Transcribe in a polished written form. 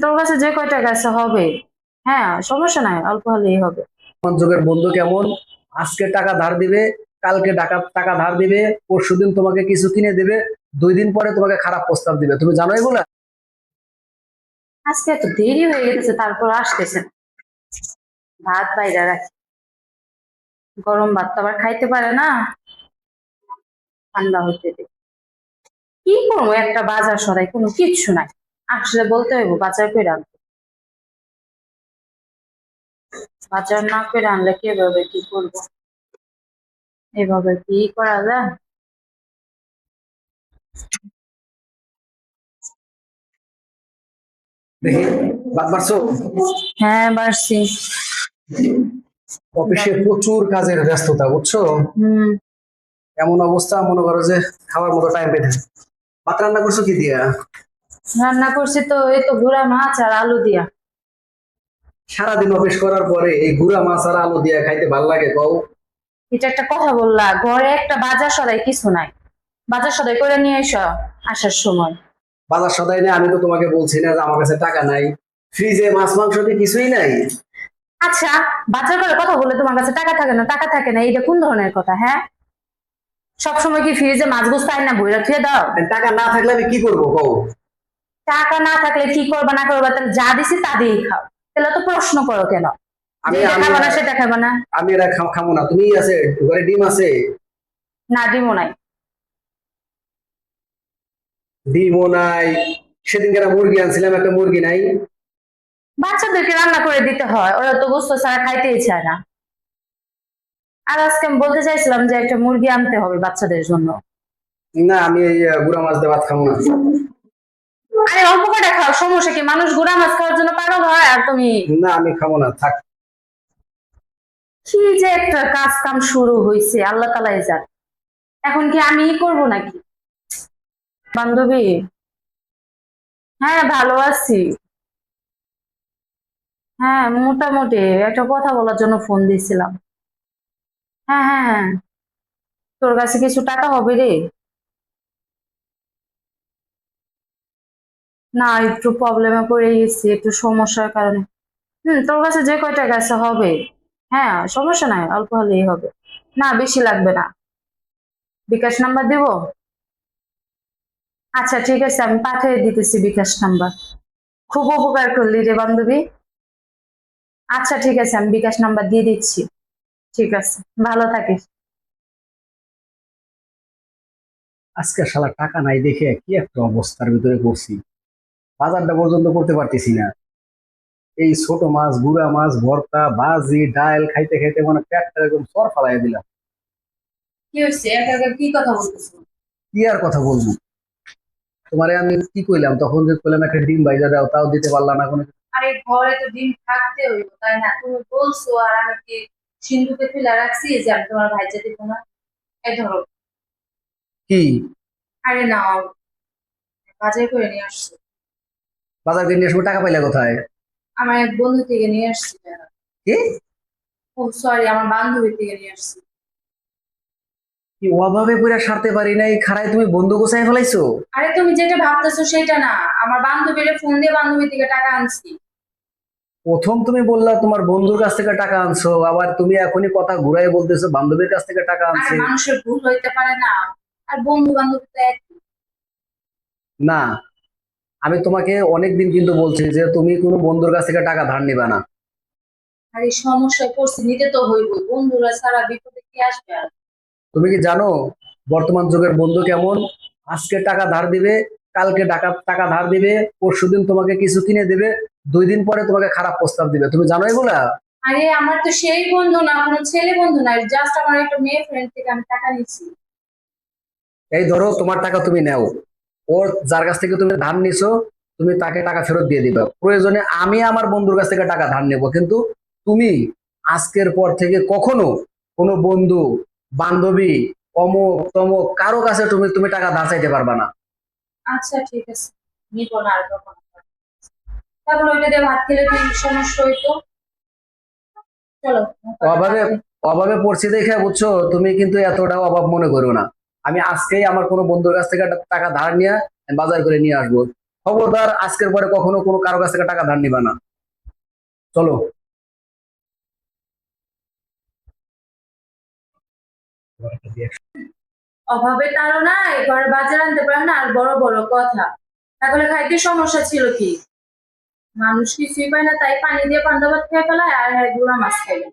তোর কাছে যে কয় টাকা আছে হবে। হ্যাঁ, সমস্যা নাই, অল্প হলেই হবে। যুগের বন্ধু কেমন? আজকে টাকা ধার দিবে, কালকে টাকা ধার দিবে, পরশুদিন তোমাকে কিছু কিনে দিবে, 2 দিন পরে তোমাকে খারাপ প্রস্তাব দিবে। তুমি জানো এগুলা? আজকে এত দেরি হয়ে গেছে তারপর আসতেছে না। ভাত বাইরে রাখি, গরম ভাত তো আবার খাইতে পারে না, ঠান্ডা হইতে দে। কি করবো, একটা বাজার সদাই কোনো কিচ্ছু নাই। আসলে বলতে হইব বাজার করে আনতে। বাজার না করে আনলে কিভাবে কি করবো, এভাবে কি করা যায়। দেখি, বাদ বাড়ছো? হ্যাঁ, বাড়ছি। অফিসে প্রচুর কাজের ব্যস্ততা, বুঝছো? হম। এমন অবস্থা, মনে করো যে খাওয়ার মতো টাইম পেতে। ভাত রান্না করছো কি দিয়া? রান্না করছি তো এই তো গুড়া মাছ আর আলু দিয়া। সারাদিন অফিস করার পরে এই গুড়া মাছ আর আলু দিয়া খাইতে ভাল লাগে কও? এটা একটা কথা বললা, ঘরে একটা বাজার সদাই কিছু নাই। বাজার সদাই করে নিয়ে এসো আসার সময়। বাজার সদাই নেই, আমি তো তোমাকে বলছি না যে আমার কাছে টাকা নাই। ফ্রিজে মাছ মাংস দিয়ে কিছুই নাই। আচ্ছা, বাজার করে কথা বলে তোমার কাছে টাকা থাকে না, টাকা থাকে না, এটা কোন ধরনের কথা? হ্যাঁ, সবসময় কি ফ্রিজে মাছ গোস্ত আইন না বইরা থুয়ে দাও? টাকা না থাকলে আমি কি করবো কও? টাকা না থাকলে কি করবা না করবা, তাহলে যা দিছি তা দিয়েই খাও। তাহলে তো প্রশ্ন করো কেন যে আমি এটা আমি খাবো না সেটা খাবো না? আমি এরা খাবো না। তুমি আছে ঘরে ডিম আছে? না, দিমো নাই। ডিমও নাই। সেদিনকে একটা মুরগি আনছিলাম, একটা মুরগি নাই। বাচ্চাদেরকে রান্না করে দিতে হয়, ওরা তো গোস্ত ছাড়া খাইতেই চায় না। আর আজকে আমি বলতে চাইছিলাম যে একটা মুরগি আনতে হবে বাচ্চাদের জন্য। না, আমি এই গুড়া মাছ দিয়ে ভাত খাবো না। আরে অল্প করে খাও, সমস্যা কি? মানুষ গুড়া মাছ খাওয়ার জন্য পাগল হয় আর তুমি। না, আমি খাবো না, থাক। কি যে একটা কাজ কাম শুরু হয়েছে, আল্লাহ তালাই যাক। এখন কি আমি করব নাকি? বান্ধবী, হ্যাঁ ভালো আছি। হ্যাঁ, মোটামুটি একটা কথা বলার জন্য ফোন দিছিলাম। হ্যাঁ হ্যাঁ হ্যাঁ, তোর কাছে কিছু টাকা হবে রে? না, একটু প্রবলেমে পড়ে গেছি, একটু সমস্যার কারণে। তোর কাছে যে কয় টাকা আছে হবে। হ্যাঁ, সমস্যা নাই, অল্প হলেই হবে। না, বেশি লাগবে না। বিকাশ নাম্বার দিব? আচ্ছা ঠিক আছে, আমি পাঠিয়ে দিতেছি বিকাশ নাম্বার। খুব উপকার করলি রে বান্ধবী। আচ্ছা ঠিক আছে, আমি বিকাশ নাম্বার দিয়ে দিচ্ছি। ঠিক আছে, ভালো থাকিস। আজকে শালা টাকা নাই দেখে কি একটা অবস্থার ভিতরে পড়ছি। বাজারটা পর্যন্ত করতে পারতেছি না। এই ছোট মাছ, গুড়া মাছ ভর্তা, ভাজি, ডাল খাইতে খাইতে মানে পেটটা একদম সর ফালাই দিলাম। কি হয়েছে, একা একা কি কথা বলতেছো? কি আর কথা বলবো? তোমারে আমি কি কইলাম তখন, যে কইলাম একটা ডিম ভাইজা দাও, তাও দিতে পারলাম না কোনো। আরে ঘরে তো ডিম থাকতে হইব তাই না? তুমি বলছো আর আমি কি সিন্ধুকে ফেলে রাখছি যে আমি তোমার ভাইজা দিব না? এই ধরো। কি? আরে নাও, বাজার করে নিয়ে আসছো। বাজার কিনে নিয়ে সময় টাকা পাইলা কোথায়? আমার এক বন্ধু থেকে নিয়ে আসছি। কি? ও সরি, আমার বান্ধবী থেকে নিয়ে আসছি। কি অভাবে পইরা সারতে পারি নাই, খাড়ায় তুমি বন্ধু গোছায় ফেলাইছো। আরে তুমি যেটা ভাবতেছো সেটা না, আমার বান্ধবীর ফোন দিয়ে বান্ধবী থেকে টাকা আনছি। প্রথম তুমি বললা তোমার বন্ধুর কাছ থেকে টাকা আনছো, আবার তুমি এখনই কথা ঘুরাই বলতেছো বান্ধবীর কাছ থেকে টাকা আর আনছে। মানুষের ভুল হইতে পারে না? আর বন্ধু বান্ধবী তো এক। না, আমি তোমাকে অনেকদিন কিন্তু বলছি যে তুমি কোনো বন্ধুর কাছ থেকে টাকা ধার নিবা না। আর এই সমস্যায় পড়ছি, নিতে তো হইব, বন্ধুরা সারা বিপদে কি আসবে আর। তুমি কি জানো বর্তমান যুগের বন্ধু কেমন? আজকে টাকা ধার দিবে, কালকে টাকা ধার দিবে, পরশুদিন তোমাকে কিছু কিনে দিবে, 2 দিন পরে তোমাকে খারাপ প্রস্তাব দিবে। তুমি জানো এগুলা? আরে আমার তো সেই বন্ধু না, কোনো ছেলে বন্ধু না, জাস্ট আমার একটা মেয়ে ফ্রেন্ড থেকে আমি টাকা নিচ্ছি। এই ধরো তোমার টাকা তুমি নেও, ওর যার কাছ থেকে তুমি ধার নিছো তুমি তাকে টাকা ফেরত দিয়ে দিবা। প্রয়োজনে আমি আমার বন্ধুর কাছ থেকে টাকা ধার নেব, কিন্তু তুমি আজকের পর থেকে কখনো কোনো বন্ধু, বান্ধবী, অমুক তমুক কারো কাছে তুমি তুমি টাকা ধার চাইতে পারবা না। আচ্ছা ঠিক আছে, নিব না আর কখনো। তারপর ওইটা দিয়ে ভাত খেলে কি সমস্যা হইতো? চলো, কটা ভাত অভাবে খাই। অভাবে পড়ছি দেখে বুঝছো, তুমি কিন্তু এতটাও অভাব মনে করো না। আমি আজকেই আমার কোনো বন্ধুর কাছ থেকে একটা টাকা ধার নিয়ে আমি বাজার করে নিয়ে আসবো। খবরদার আজকের পরে কখনো কোনো কারো কাছ থেকে টাকা ধার নিবা না। চলো। অভাবে তারও না ঘরে বাজার আনতে পারে না, আর বড় বড় কথা। তাহলে খাইতে সমস্যা ছিল কি? মানুষ কিছুই পায় না, তাই পানি দিয়ে পান্তা ভাত খেয়ে ফেলায় আর গুড়া মাছ খাইবে।